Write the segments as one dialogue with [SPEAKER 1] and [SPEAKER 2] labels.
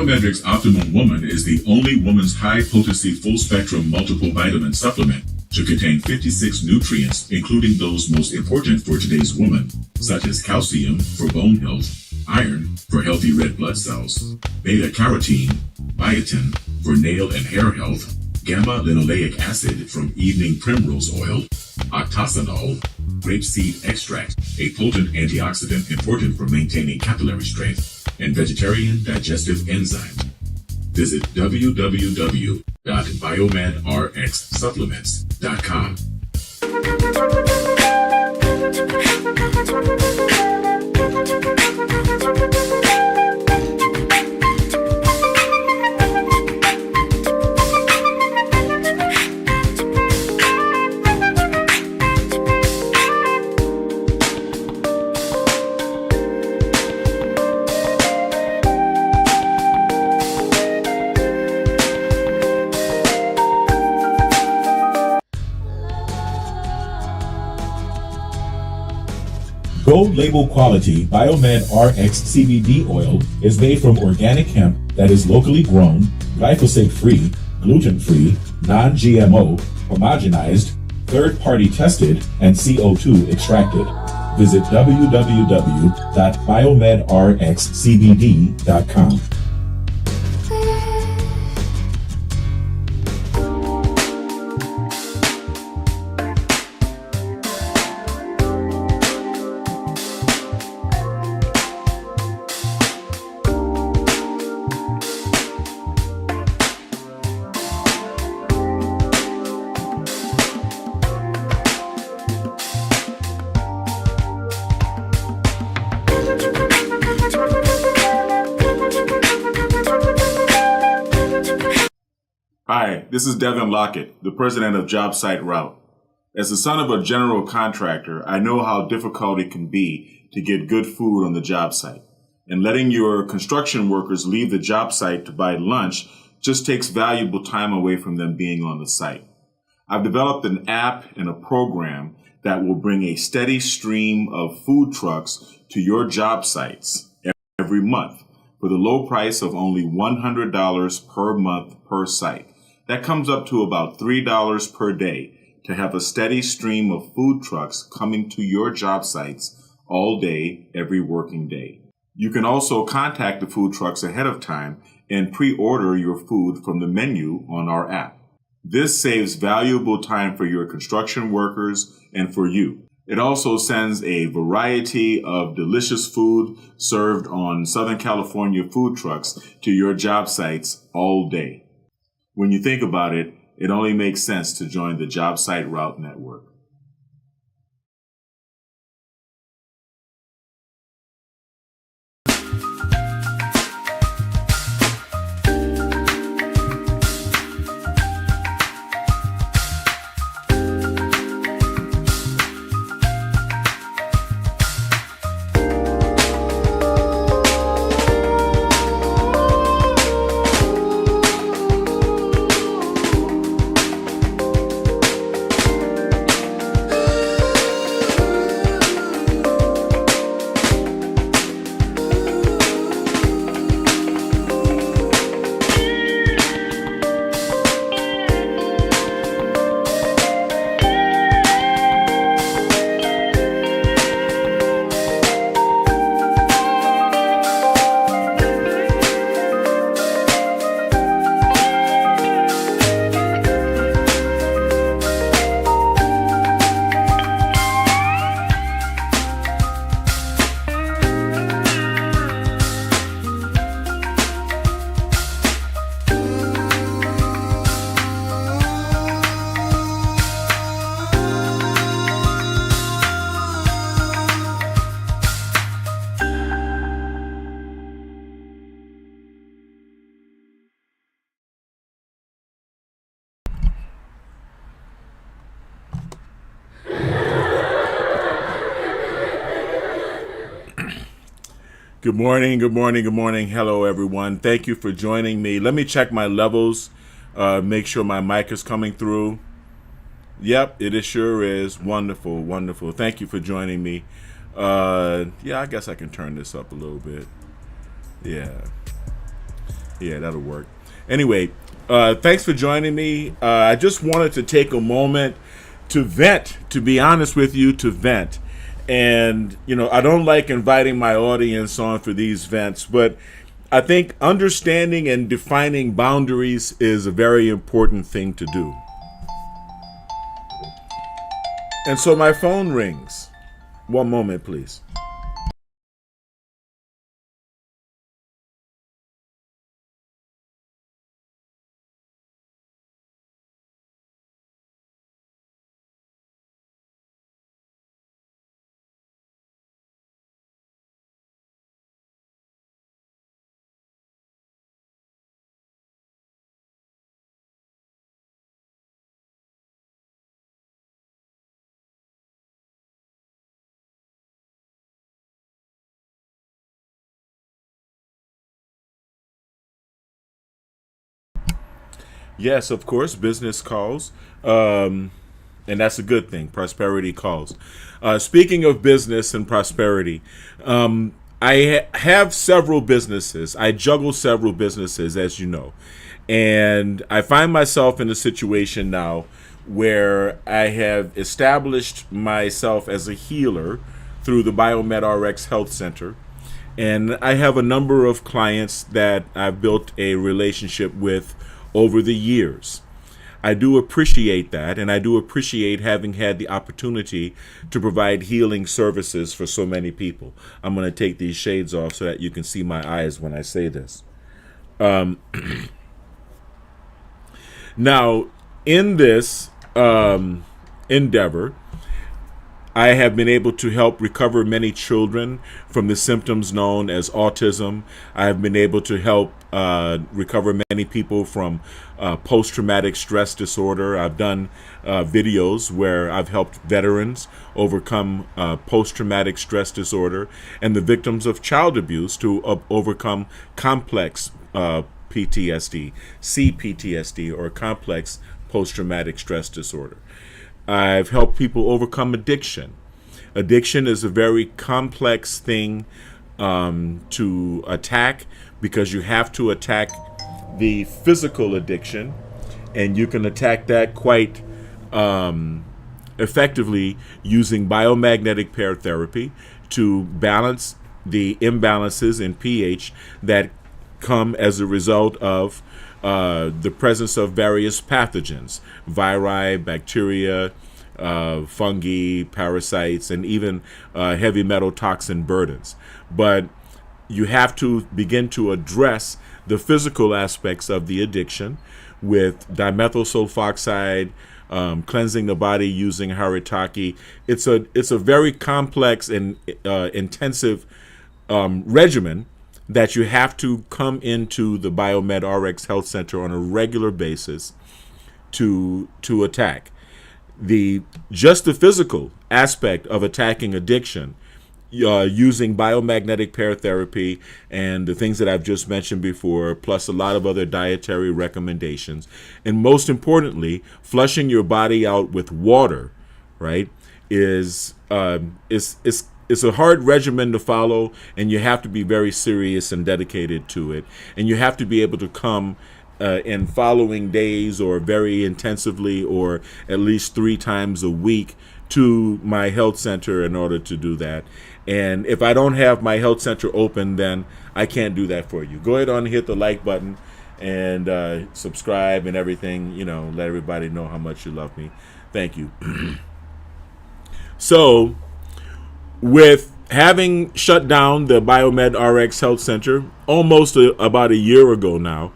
[SPEAKER 1] Biometrics Optimum Woman is the only woman's high-potency full-spectrum multiple vitamin supplement to contain 56 nutrients, including those most important for today's woman, such as calcium for bone health, iron for healthy red blood cells, beta-carotene, biotin for nail and hair health, gamma-linoleic acid from evening primrose oil, octosanol, grapeseed extract, a potent antioxidant important for maintaining capillary strength, and vegetarian digestive enzymes. Visit www.biomadrxsupplements.com.
[SPEAKER 2] Gold label quality Biomed RX CBD oil is made from organic hemp that is locally grown, glyphosate-free, gluten-free, non-GMO, homogenized, third-party tested, and CO2 extracted. Visit www.biomedrxcbd.com.
[SPEAKER 3] Hi, this is Devin Lockett, the president of JobSite Route. As the son of a general contractor, I know how difficult it can be to get good food on the job site. And letting your construction workers leave the job site to buy lunch just takes valuable time away from them being on the site. I've developed an app and a program that will bring a steady stream of food trucks to your job sites every month for the low price of only $100 per month per site. That comes up to about $3 per day to have a steady stream of food trucks coming to your job sites all day, every working day. You can also contact the food trucks ahead of time and pre-order your food from the menu on our app. This saves valuable time for your construction workers and for you. It also sends a variety of delicious food served on Southern California food trucks to your job sites all day. When you think about it, it only makes sense to join the JobSite Route Network. Good morning, good morning, good morning. Hello, everyone. Thank you for joining me. Let me check my levels, make sure my mic is coming through. Yep, it sure is. Wonderful, wonderful. Thank you for joining me. Yeah, I guess I can turn this up a little bit. Yeah. Yeah, that'll work. Anyway, thanks for joining me. I just wanted to take a moment to vent, to be honest with you, to vent. And, I don't like inviting my audience on for these vents, but I think understanding and defining boundaries is a very important thing to do. And so my phone rings. One moment, please. Yes, of course, business calls. And that's a good thing. Prosperity calls. Speaking of business and prosperity, have several businesses. I juggle several businesses, as you know. And I find myself in a situation now where I have established myself as a healer through the Biomed RX Health Center. And I have a number of clients that I've built a relationship with over the years. I do appreciate that, and I do appreciate having had the opportunity to provide healing services for so many people. I'm going to take these shades off so that you can see my eyes when I say this. Now, in this endeavor, I have been able to help recover many children from the symptoms known as autism. I have been able to help recover many people from post-traumatic stress disorder. I've done videos where I've helped veterans overcome post-traumatic stress disorder and the victims of child abuse to overcome complex PTSD, CPTSD, or complex post-traumatic stress disorder. I've helped people overcome addiction. Addiction is a very complex thing to attack because you have to attack the physical addiction, and you can attack that quite effectively using biomagnetic pair therapy to balance the imbalances in pH that come as a result of the presence of various pathogens, viri, bacteria, fungi, parasites, and even heavy metal toxin burdens. But you have to begin to address the physical aspects of the addiction with dimethyl sulfoxide, cleansing the body using haritaki. It's a very complex and intensive regimen that you have to come into the Biomed RX Health Center on a regular basis to attack. Just the physical aspect of attacking addiction using biomagnetic pair therapy and the things that I've just mentioned before, plus a lot of other dietary recommendations, and most importantly, flushing your body out with water, right, is it's a hard regimen to follow, and you have to be very serious and dedicated to it. And you have to be able to come in following days or very intensively or at least 3 times a week to my health center in order to do that. And if I don't have my health center open, then I can't do that for you. Go ahead and hit the like button and subscribe and everything. Let everybody know how much you love me. Thank you. So, with having shut down the Biomed RX Health Center almost about a year ago now,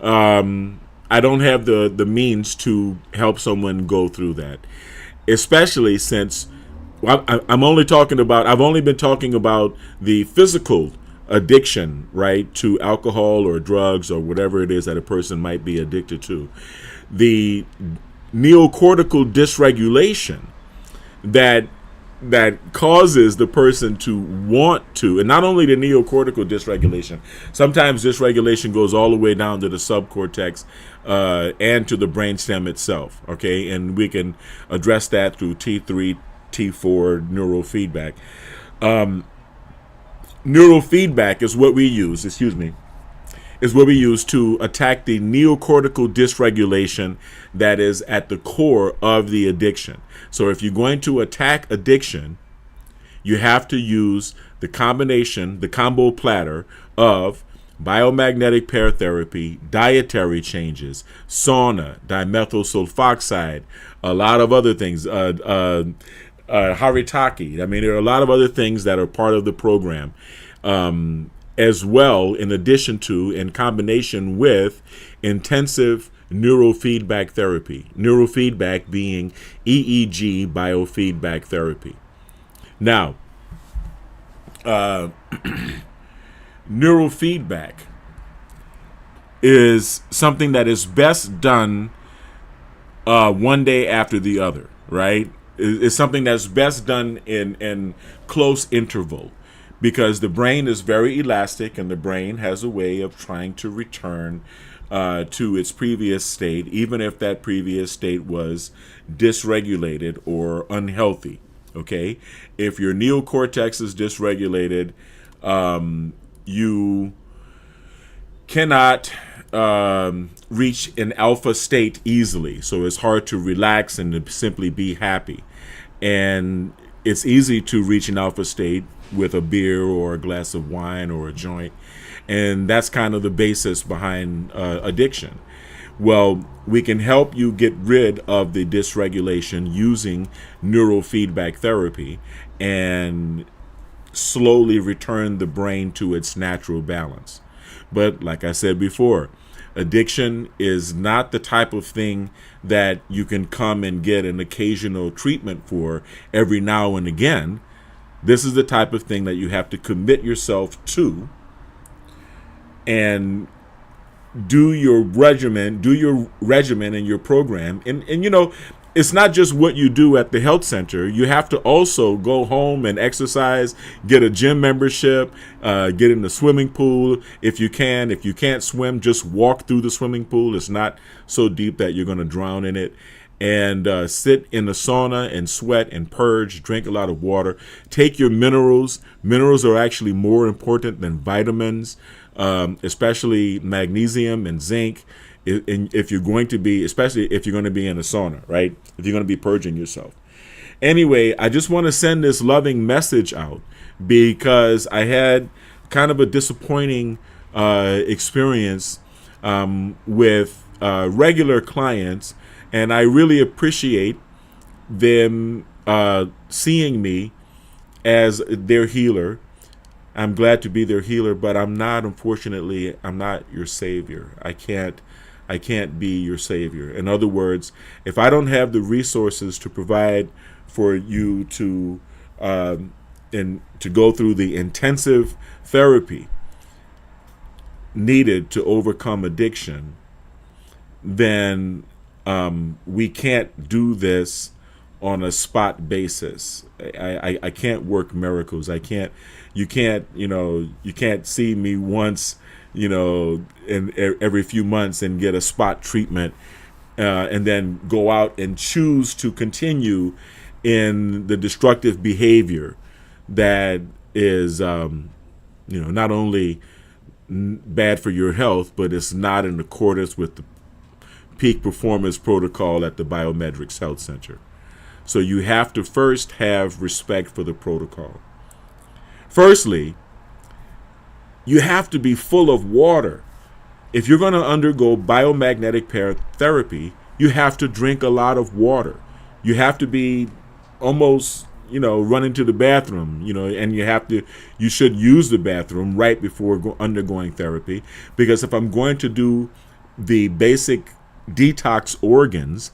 [SPEAKER 3] I don't have the means to help someone go through that, especially since I've only been talking about the physical addiction, right, to alcohol or drugs or whatever it is that a person might be addicted to. The neocortical dysregulation that causes the person to want to, and not only the neocortical dysregulation, sometimes dysregulation goes all the way down to the subcortex and to the brainstem itself, okay? And we can address that through T3, T4 neurofeedback. Neurofeedback is what we use,
[SPEAKER 4] is what we use to attack the neocortical dysregulation that is at the core of the addiction. So if you're going to attack addiction, you have to use the combination, the combo platter of biomagnetic pair therapy, dietary changes, sauna, dimethyl sulfoxide, a lot of other things, haritaki. I mean, there are a lot of other things that are part of the program, as well, in addition to, in combination with, intensive neurofeedback therapy. Neurofeedback being EEG biofeedback therapy. Now, neurofeedback is something that is best done one day after the other, right? It's something that's best done in close interval, because the brain is very elastic and the brain has a way of trying to return to its previous state, even if that previous state was dysregulated or unhealthy. Okay, if your neocortex is dysregulated, you cannot reach an alpha state easily. So it's hard to relax and to simply be happy. And it's easy to reach an alpha state with a beer or a glass of wine or a joint. And that's kind of the basis behind addiction. Well, we can help you get rid of the dysregulation using neurofeedback therapy and slowly return the brain to its natural balance. But like I said before, addiction is not the type of thing that you can come and get an occasional treatment for every now and again. This is the type of thing that you have to commit yourself to and do your regimen and your program. And you know, it's not just what you do at the health center. You have to also go home and exercise, get a gym membership, get in the swimming pool if you can. If you can't swim, just walk through the swimming pool. It's not so deep that you're going to drown in it. And sit in the sauna and sweat and purge, drink a lot of water. Take your minerals. Minerals are actually more important than vitamins, especially magnesium and zinc. If you're going to be, especially if you're going to be in a sauna, right? If you're going to be purging yourself. Anyway, I just want to send this loving message out because I had kind of a disappointing experience with regular clients, and I really appreciate them seeing me as their healer. I'm glad to be their healer, but unfortunately, I'm not your savior. I can't be your savior. In other words, if I don't have the resources to provide for you to go through the intensive therapy needed to overcome addiction, then we can't do this on a spot basis. I can't work miracles. You can't see me once, in every few months and get a spot treatment, and then go out and choose to continue in the destructive behavior that is, not only bad for your health, but it's not in accordance with the peak performance protocol at the Biometrics Health Center. So you have to first have respect for the protocol. Firstly, you have to be full of water. If you're going to undergo biomagnetic pair therapy, you have to drink a lot of water. You have to be almost, running to the bathroom, and you should use the bathroom right before undergoing therapy. Because if I'm going to do the basic detox organs,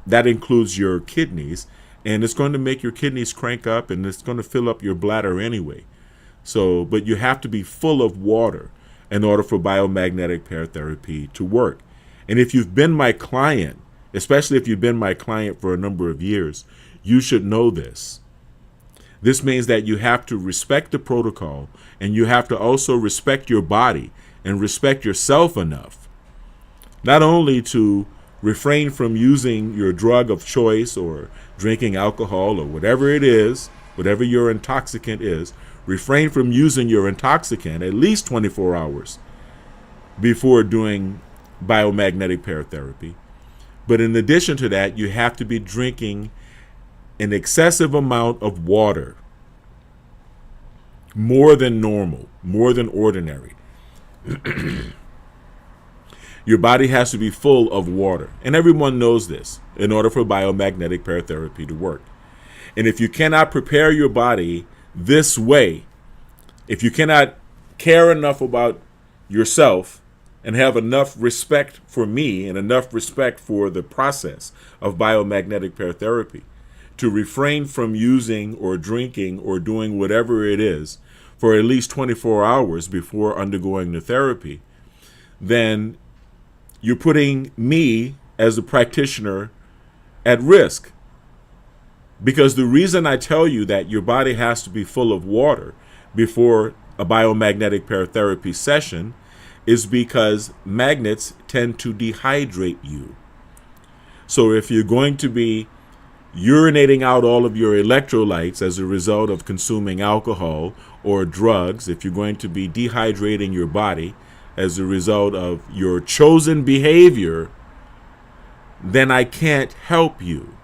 [SPEAKER 4] that includes your kidneys, and it's going to make your kidneys crank up and it's going to fill up your bladder anyway. So, but you have to be full of water in order for biomagnetic pair therapy to work. And if you've been my client, especially if you've been my client for a number of years, you should know this. This means that you have to respect the protocol, and you have to also respect your body and respect yourself enough, not only to refrain from using your drug of choice or drinking alcohol or whatever it is, whatever your intoxicant is. Refrain from using your intoxicant at least 24 hours before doing biomagnetic paratherapy. But in addition to that, you have to be drinking an excessive amount of water, more than normal, more than ordinary. Your body has to be full of water. And everyone knows this in order for biomagnetic paratherapy to work. And if you cannot prepare your body this way, if you cannot care enough about yourself and have enough respect for me and enough respect for the process of biomagnetic paratherapy to refrain from using or drinking or doing whatever it is for at least 24 hours before undergoing the therapy, then you're putting me as a practitioner at risk. Because the reason I tell you that your body has to be full of water before a biomagnetic paratherapy session is because magnets tend to dehydrate you. So if you're going to be urinating out all of your electrolytes as a result of consuming alcohol or drugs, if you're going to be dehydrating your body as a result of your chosen behavior, then I can't help you.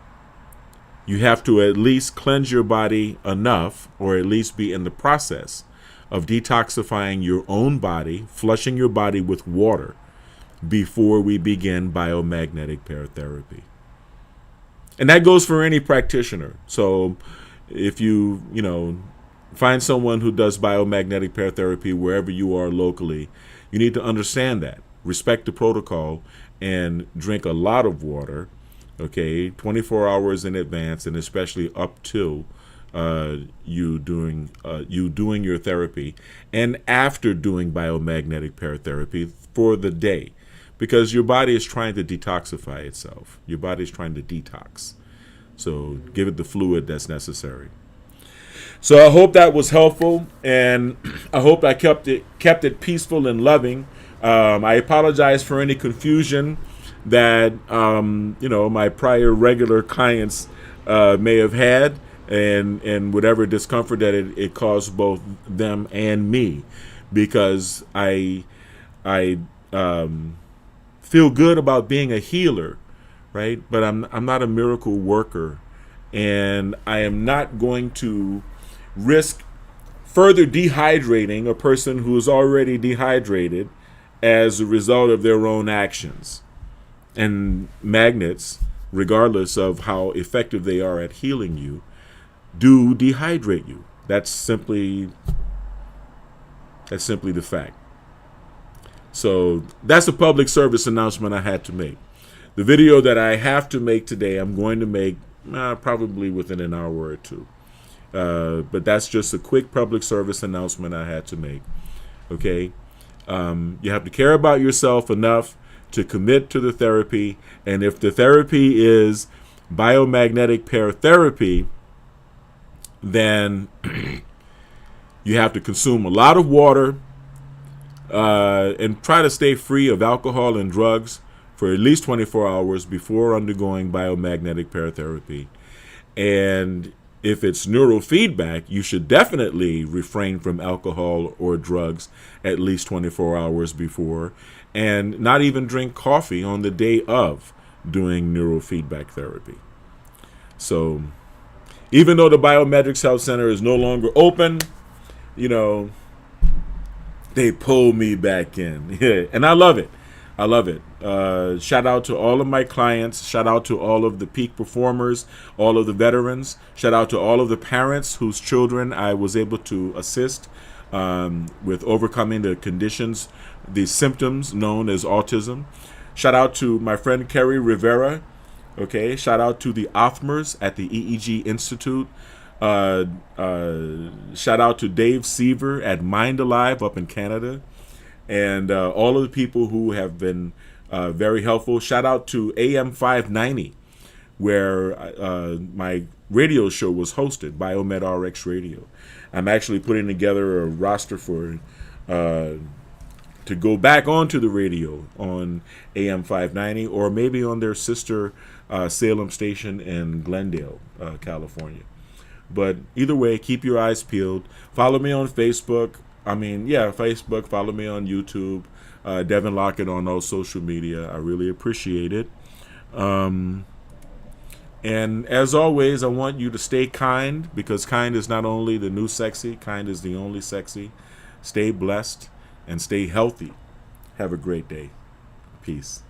[SPEAKER 4] You have to at least cleanse your body enough, or at least be in the process of detoxifying your own body, flushing your body with water before we begin biomagnetic paratherapy. And that goes for any practitioner. So if you find someone who does biomagnetic paratherapy wherever you are locally, you need to understand that, respect the protocol, and drink a lot of water, okay, 24 hours in advance, and especially up to you doing your therapy and after doing biomagnetic paratherapy for the day, because your body is trying to detoxify itself. Your body is trying to detox. So give it the fluid that's necessary. So I hope that was helpful, and I hope I kept it peaceful and loving. I apologize for any confusion that my prior regular clients may have had, and whatever discomfort that it caused both them and me, because I feel good about being a healer, right? But I'm not a miracle worker, and I am not going to risk further dehydrating a person who is already dehydrated as a result of their own actions. And magnets, regardless of how effective they are at healing you, do dehydrate you. That's simply the fact. So that's a public service announcement I had to make. The video that I have to make today, I'm going to make probably within an hour or two. But that's just a quick public service announcement I had to make. Okay? You have to care about yourself enough to commit to the therapy. And if the therapy is biomagnetic paratherapy, then you have to consume a lot of water and try to stay free of alcohol and drugs for at least 24 hours before undergoing biomagnetic paratherapy. And if it's neurofeedback, you should definitely refrain from alcohol or drugs at least 24 hours before, and not even drink coffee on the day of doing neurofeedback therapy. So even though the Biometrics Health Center is no longer open, they pull me back in. Yeah, and I love it. I love it. Shout out to all of my clients. Shout out to all of the peak performers, all of the veterans. Shout out to all of the parents whose children I was able to assist with overcoming the conditions, the symptoms known as autism. Shout out to my friend Kerry Rivera. Okay. Shout out to the Othmers at the EEG Institute. Shout out to Dave Seaver at Mind Alive up in Canada. And all of the people who have been very helpful. Shout out to AM 590, where my radio show was hosted, Biomed RX Radio. I'm actually putting together a roster for to go back onto the radio on AM 590, or maybe on their sister Salem station in Glendale, California. But either way, keep your eyes peeled. Follow me on Facebook. Facebook. Follow me on YouTube. Devin Lockett on all social media. I really appreciate it. And as always, I want you to stay kind, because kind is not only the new sexy, kind is the only sexy. Stay blessed and stay healthy. Have a great day. Peace.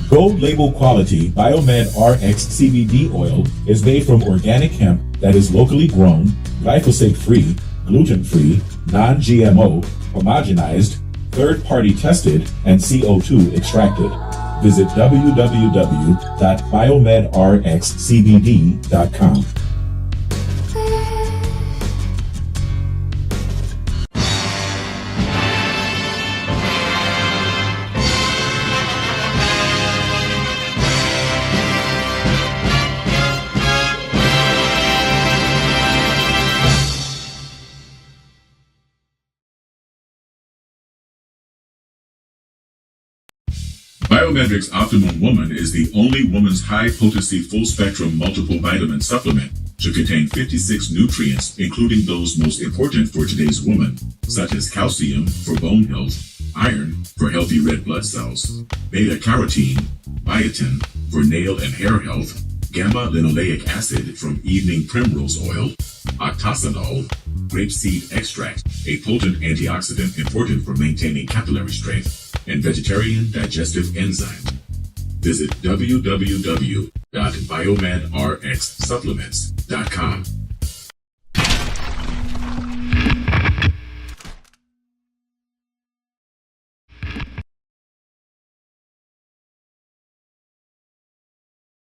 [SPEAKER 2] Gold label quality Biomed RX CBD oil is made from organic hemp that is locally grown, glyphosate-free, gluten-free, non-GMO, homogenized, third-party tested, and CO2 extracted. Visit www.biomedrxcbd.com.
[SPEAKER 1] Biomedric's Optimum Woman is the only woman's high-potency full-spectrum multiple vitamin supplement to contain 56 nutrients, including those most important for today's woman, such as calcium for bone health, iron for healthy red blood cells, beta-carotene, biotin for nail and hair health, gamma-linoleic acid from evening primrose oil, octasanol, grapeseed extract, a potent antioxidant important for maintaining capillary strength, and vegetarian digestive enzymes. Visit www.biomedrxsupplements.com.